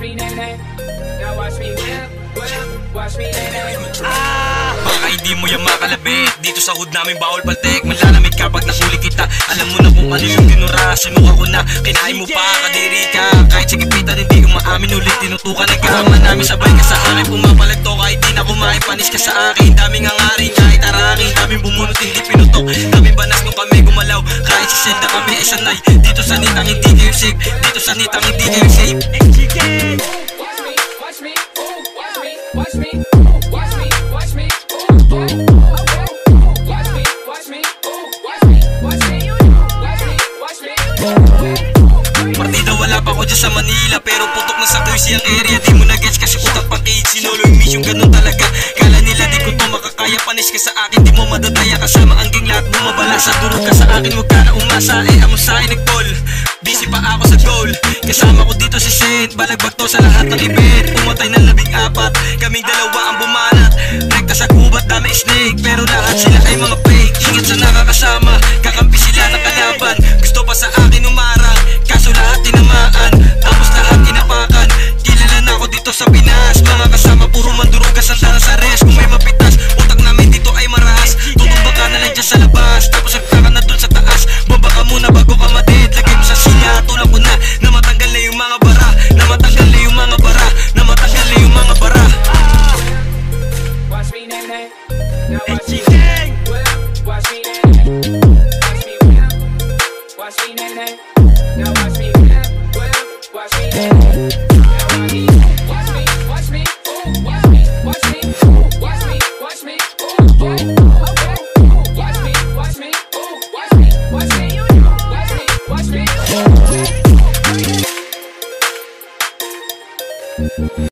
me, nay-nay. Now watch me whip, whip, watch me, nay-nay. Baka hindi mo yung makalabit. Dito sa hood namin bawal paltek. Malalamig kapag nahuli kita. Alam mo na kung ano yung ginura. Sinuka ko na, kinain mo pa, kadiri ka. Kahit sa gipitan hindi umaamin ulit. Tinutukan ang kahaman namin, sabay ka sa akin. Pumapalag to kahit di na kumain, panis ka sa akin. Daming hangarin kahit arakin. Daming bumunot hindi pinutok. Daming banas nung kami gumalaw. Kahit si Senda kami ay sanay. Dito sa nitang hindi kayo safe. Dito sa nitang hindi kayo safe. Watch me, ooh, watch me, watch me, ooh, watch me, watch me, ooh, okay. Watch me, watch me, ooh, watch me, watch me, watch me, Partida wala pa ko dyan sa Manila, pero putok na sa Quezon ang area. Di mo na gets kasi utak pa kid. Sinolo yung mission, ganun talaga. Kala nila di ko to makakaya. Panis ka sa akin, di mo madataya. Kasama ang gang lahat bumabala. Sa durog ka sa akin, huwag ka na umasa. Amo sa akin nag-call, busy pa ako sa goal. Kasama ko dito si Saint, balagbag to sa lahat ng event. Pumatay ng 14, kaming dalawa ang bumanat. Rekta sa gubat, dami snake, pero lahat sila ay mga fake. Ingat sa nakakasama, kakampi sila ng kalaban. Gusto pa sa akin umarang, kaso lahat tinamaan. Tapos lahat tinapakan. Kilala na ako dito sa Pinas. Mga kasama puro mandurugas, sandalan sa res. Kung may mapitas, utak namin dito ay maras. Tutumba ka na lang dyan sa labas, tapos nagtaka na dun sa taas. Baba ka muna bago ka madid. Lagay mo sa sinya, tulak ko na, na matanggal na yung mga bara. Na matanggal na yung mga bara. Na matanggal na yung mga bara. watch me, nay-nay. Now watch me whip, watch me, nay-nay. Watch me whip, watch me, nay-nay. Now watch me whip, whip, watch me, nay-nay. Now watch me, watch me, ooh, watch me, watch me, ooh, watch me, watch me, ooh, okay. Watch me, watch me, ooh, watch me, watch me, watch me, watch me.